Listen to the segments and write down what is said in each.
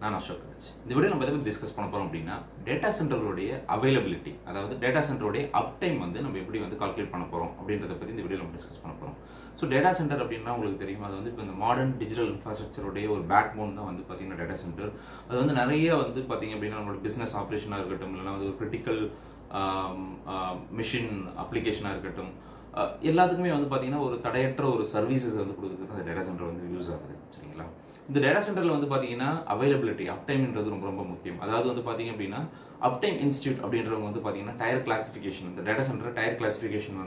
நான் அசோக் ராஜ். இந்த வீடியோ நம்ம எதை பற்றி டிஸ்கஸ் பண்ண போகிறோம் அப்படின்னா டேட்டா சென்டர்களுடைய அவைலபிலிட்டி, அதாவது டேட்டா சென்டருடைய அப் டைம் வந்து நம்ம எப்படி வந்து கால்குலேட் பண்ண போகிறோம் அப்படின்றத பற்றி இந்த வீடியோ நம்ம டிஸ்கஸ் பண்ண போகிறோம். ஸோ டேட்டா சென்டர் அப்படின்னா உங்களுக்கு தெரியும், அது வந்து இப்போ இந்த மாடர்ன் டிஜிட்டல் இன்ஃப்ராஸ்ட்ரக்சருடைய ஒரு பேக் போன் தான் வந்து பார்த்தீங்கன்னா டேட்டா சென்டர். அது வந்து நிறைய வந்து பார்த்தீங்க அப்படின்னா நம்மளோட பிஸ்னஸ் ஆப்ரேஷனாக இருக்கட்டும், இல்லைனா வந்து ஒரு கிரிட்டிக்கல் மிஷின் அப்ளிகேஷனாக இருக்கட்டும், எல்லாத்துக்குமே வந்து பார்த்தீங்கன்னா ஒரு தடையற்ற ஒரு சர்வீசஸ் வந்து கொடுக்குறதுக்கு அந்த டேட்டா சென்டர் வந்து யூஸ் ஆகுது. சரிங்களா? இந்த டேட்டா சென்டரில் வந்து பார்த்தீங்கன்னா அவைலபிலிட்டி அப்டைம்ன்றது ரொம்ப ரொம்ப முக்கியம். அதாவது வந்து பார்த்தீங்க அப்படின்னா அப்டைம் இன்ஸ்டியூட் அப்படின்றவங்க வந்து பார்த்தீங்கன்னா டயர் கிளாசிஃபிகேஷன், இந்த டேட்டா சென்டர் டயர் கிளாசிஃபிகேஷன்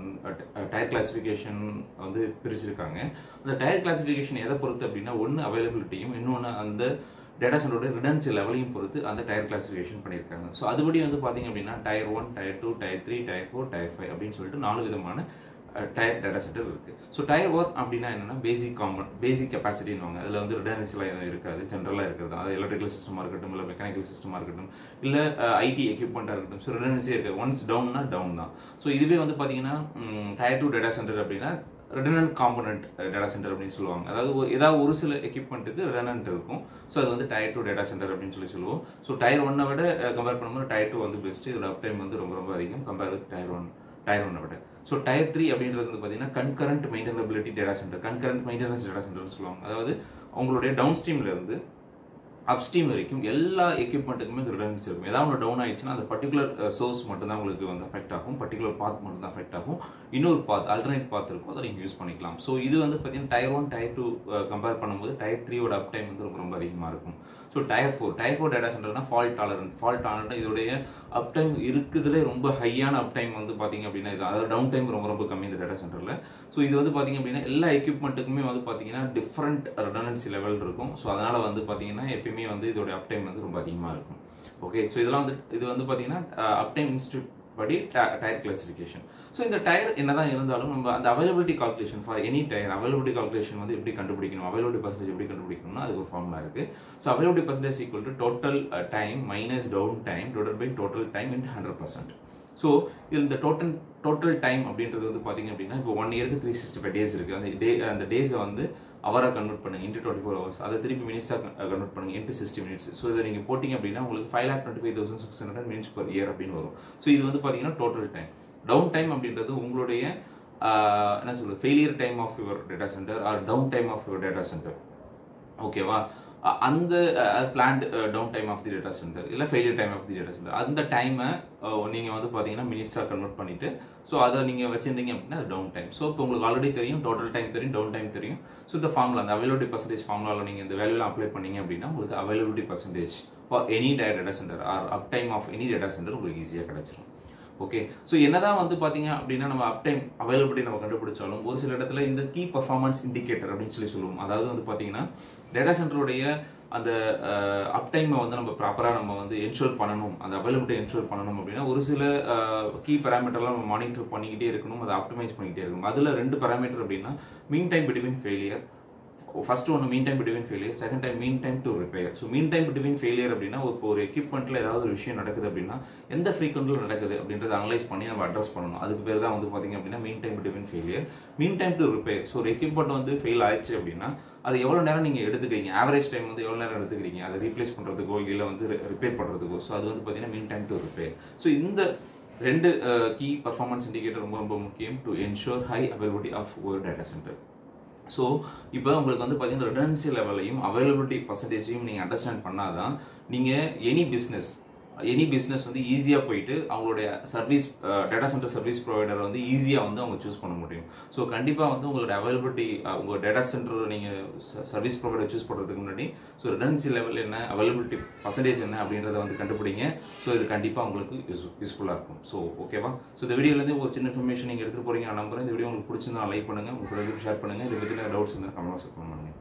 வந்து பிரிச்சிருக்காங்க. அந்த டயர் கிளாசிஃபிகேஷன் எதை பொறுத்து அப்படின்னா ஒன்று அவைலபிலிட்டியும், இன்னொன்று அந்த டேட்டா சென்டரோட ரிடன்சி லெவலையும் பொறுத்து அந்த டயர் கிளாசிஃபிகேஷன் பண்ணியிருக்காங்க. ஸோ அதுபடி வந்து பார்த்தீங்க அப்படின்னா tier 1, tier 2, tier 3, tier 4, tier 5 அப்படின்னு சொல்லிட்டு 4 விதமான டயர் டேட்டா சென்டர் இருக்குது. ஸோ டயர் 1 அப்படின்னா என்னென்னா பேசிக் கெப்பாசிட்டின்னு அதில் வந்து ரிடன்சிலாம் எதுவும் இருக்காது, ஜென்ரலாக இருக்கிறது. அது எலக்ட்ரிக்கல் சிஸ்டமாக இருக்கட்டும், இல்லை மெக்கானிக்கல் சிஸ்டமாக இருக்கட்டும், இல்லை ஐடி எக்யூப்மெண்ட்டாக இருக்கட்டும். ஸோ ரிடன்சியே இருக்காது. ஒன்ஸ் டவுன்னா டவுன் தான். ஸோ இதுவே வந்து பார்த்தீங்கன்னா டயர் 2 டேட்டா சென்டர் அப்படின்னா ரிடனன்ட் காம்பனன்ட் டேட்டா சென்டர் அப்படின்னு சொல்லுவாங்க. அதாவது ஏதாவது ஒரு சில எக்யூப்மெண்ட்டுக்கு ரிடனன்ட் இருக்கும். ஸோ அது வந்து டயர் 2 டேட்டா சென்டர் அப்படின்னு சொல்லுவோம். ஸோ டயர் 1 விட கம்பேர் பண்ணும்போது டயர் 2 வந்து பெஸ்ட்டு. இதோட அப் டைம் வந்து ரொம்ப ரொம்ப அதிகம் கம்பேர் வித் டயர் 1 விட. ஸோ டயர் 3 அப்படின்றது வந்து பார்த்தீங்கன்னா concurrent maintainability data centre, concurrent maintenance data சென்டர்னு சொல்லுவாங்க. அதாவது உங்களுடைய டவுன் ஸ்ட்ரீம்ல இருந்து அப்ஸ்ட்ரீம் வரைக்கும் எல்லா எக்யூப்மெண்ட்டுக்குமே ரிடன்சி இருக்கும். ஏதாவது ஒன்று டவுன் ஆயிடுச்சுன்னா அந்த பர்டிகுலர் சோர்ஸ் மட்டும் தான் உங்களுக்கு வந்து அஃபெக்ட் ஆகும், பர்டிகுலர் பாத் மட்டும் தான் அஃபெக்ட் ஆகும். இன்னொரு பாத், ஆல்டர்னேட் பாத் இருக்கும், அதை நீங்கள் யூஸ் பண்ணிக்கலாம். ஸோ இது வந்து பார்த்தீங்கன்னா டயர் 1, டயர் 2 கம்பேர் பண்ணும்போது டயர் 3யோட அப் டைம் வந்து ரொம்ப ரொம்ப அதிகமாக இருக்கும். ஸோ டயர் 4 டேட்டா சென்டர்னா ஃபால்ட் டாலரண்ட் இதோடைய அப் டைம் இருக்குதுலே ரொம்ப ஹையான அப் டைம் வந்து பார்த்தீங்க அப்படின்னா இது, அதாவது டவுன் டைம் ரொம்ப ரொம்ப கம்மி இந்த டேட்டா சென்டரில். ஸோ இது வந்து பார்த்தீங்க அப்படின்னா எல்லா எக்யூப்மெண்ட்டுக்குமே வந்து பார்த்தீங்கன்னா டிஃப்ரெண்ட் ரிடன்டன்சி லெவல் இருக்கும். ஸோ அதனால் வந்து பார்த்தீங்கன்னா எப்பயுமே வந்து இதோட அப் டைம் வந்து ரொம்ப அதிகமாக இருக்கும். ஓகே, ஸோ இதெல்லாம் வந்து இது வந்து பார்த்தீங்கன்னா அப் டைம் இன்ஸ்டியூட் படி டயர் கிளாசிஃபிகேஷன். ஸோ இந்த டயர் என்னதான் இருந்தாலும் நம்ம அந்த availability calculation for any tier, availability calculation வந்து எப்படி கண்டுபிடிக்கணும், அவைலபிலிட்டி பர்சன்டேஜ் எப்படி கண்டுபிடிக்கணும்னா அதுக்கு ஒரு ஃபார்முலா இருக்கு. So availability percentage equal to total time minus downtime divided by total time into 100%. So இதில் இந்த டோட்டல் டைம் அப்படின்றது வந்து பார்த்தீங்க அப்படின்னா இப்போ 1 இயருக்கு 365 டேஸ் இருக்குது. அந்த டேஸை வந்து அவராக கன்வெர்ட் பண்ணுங்க இன்ட்டு 24 ஹவர்ஸ், அதை திருப்பி மினிட்ஸாக கன்வெர்ட் பண்ணுங்க இன்ட்டு 60 மினிட்ஸ். ஸோ இதை நீங்கள் போட்டிங்க அப்படின்னா உங்களுக்கு 5,25,600 மினிட்ஸ் பர் இயர் அப்படின்னு வரும். ஸோ இது வந்து பார்த்தீங்கன்னா டோட்டல் டைம். டவுன் டைம் அப்படின்றது உங்களுடைய என்ன சொல்றது failure time of your data centre or downtime of your data centre. ஓகேவா? அந்த plant downtime of the data centre இல்லை failure time of the data centre, அந்த டைமை நீங்கள் வந்து பார்த்தீங்கன்னா மினிட்ஸாக கன்வெர்ட் பண்ணிவிட்டு ஸோ அதை நீங்கள் வச்சிருந்தீங்க அப்படின்னா அது டவுன் டைம். ஸோ இப்போ உங்களுக்கு ஆல்ரெடி தெரியும் டோட்டல் டைம் தெரியும், டவுன் டைம் தெரியும். ஸோ இந்த ஃபார்முலா, அந்த அவைலபிலிட்டி பர்சன்டேஜ் ஃபார்முலாவில் நீங்கள் இந்த வேல்யூலாம் அப்ளை பண்ணீங்க அப்படின்னா உங்களுக்கு availability percentage for any data centre or uptime of any data center உங்களுக்கு ஈஸியாக கிடைச்சிடும். ஓகே, ஸோ என்னதான் வந்து பார்த்தீங்க அப்படின்னா நம்ம அப் டைம் அவைலபிலிட்டி நம்ம கண்டுபிடிச்சாலும் ஒரு சில இடத்துல இந்த கீ பர்ஃபார்மன்ஸ் இண்டிகேட்டர் அப்படின்னு சொல்லுவோம். அதாவது வந்து பார்த்தீங்கன்னா டேட்டா சென்டருடைய அந்த அப் டைமை வந்து நம்ம ப்ராப்பராக நம்ம வந்து என்ஷூர் பண்ணணும், அந்த அவைலபிலிட்டி என்ஷூர் பண்ணணும் அப்படின்னா ஒரு சில கீ பேராமீட்டர்லாம் நம்ம மானிட்டர் பண்ணிக்கிட்டே இருக்கணும், அதை ஆப்டிமைஸ் பண்ணிக்கிட்டே இருக்கணும். அதில் 2 பேராமீட்டர் அப்படின்னா mean time between failure. First ஒன்று mean time between failure, second time mean time to repair. So mean time between failure அப்படின்னா ஒரு எக்யூப்மெண்ட்டில் ஏதாவது ஒரு விஷயம் நடக்குது அப்படின்னா எந்த ஃப்ரீக்வெண்ட்டில் நடக்குது அப்படின்றத அனலைஸ் பண்ணி நம்ம அட்ரஸ் பண்ணணும். அதுக்கு பேர் தான் வந்து பார்த்தீங்க அப்படின்னா mean time between failure. Mean time to repair, so ஒரு எக்யூப்மெண்ட் வந்து ஃபெயில் ஆயிடுச்சு அப்படின்னா அது எவ்வளோ நேரம் நீங்கள் எடுத்துக்கிறீங்க, ஆவரேஜ் டைம் வந்து எவ்வளோ நேரம் எடுத்துக்கிறீங்க அதை ரீப்ளேஸ் பண்ணுறதுக்கோ இல்லை வந்து ரிப்பேர் பண்ணுறதுக்கோ. ஸோ அது வந்து பார்த்தீங்கன்னா mean time to repair. So இந்த 2 கீ பர்ஃபார்மன்ஸ் இண்டிகேட்டர் ரொம்ப ரொம்ப முக்கியம் to ensure high availability of ஒரு டேட்டா சென்டர். ஸோ இப்போ உங்களுக்கு வந்து பார்த்தீங்கன்னா ரிடன்சி லெவலையும் அவைலபிலிட்டி பர்சன்டேஜையும் நீங்கள் அண்டர்ஸ்டாண்ட் பண்ணாதான் நீங்கள் எனி பிஸ்னஸ் வந்து ஈஸியாக போயிட்டு அவங்களுடைய சர்வீஸ் டேட்டா சென்டர் சர்வீஸ் ப்ரொவைடரை வந்து ஈஸியாக வந்து அவங்க சூஸ் பண்ண முடியும். ஸோ கண்டிப்பாக வந்து உங்களோட அவைலபிலிட்டி உங்கள் டேட்டா சென்டர் நீங்கள் சர்வீஸ் ப்ரொவைடர் சூஸ் பண்ணுறதுக்கு முன்னாடி ஸோ ரிடன்சி லெவல் என்ன, அவைலபிலிட்டி பர்சன்டேஜ் என்ன அப்படின்றத வந்து கண்டுபிடிங்க. ஸோ இது கண்டிப்பாக உங்களுக்கு யூஸ்ஃபுல்லாக இருக்கும். ஸோ ஓகேவா? ஸோ இந்த வீடியோலேருந்து ஒரு சின்ன இன்ஃபர்மேஷன் நீங்கள் எடுத்துகிட்டு போகிறீங்க நான் நம்புறேன். இந்த வீடியோ உங்களுக்கு பிடிச்சிருந்தா லைக் பண்ணுங்கள், உங்கள் ஷேர் பண்ணுங்கள். இதை பற்றி டவுட்ஸ் இருந்தால் கமெண்ட் பாக்ஸில் கமெண்ட் பண்ணுங்கள்.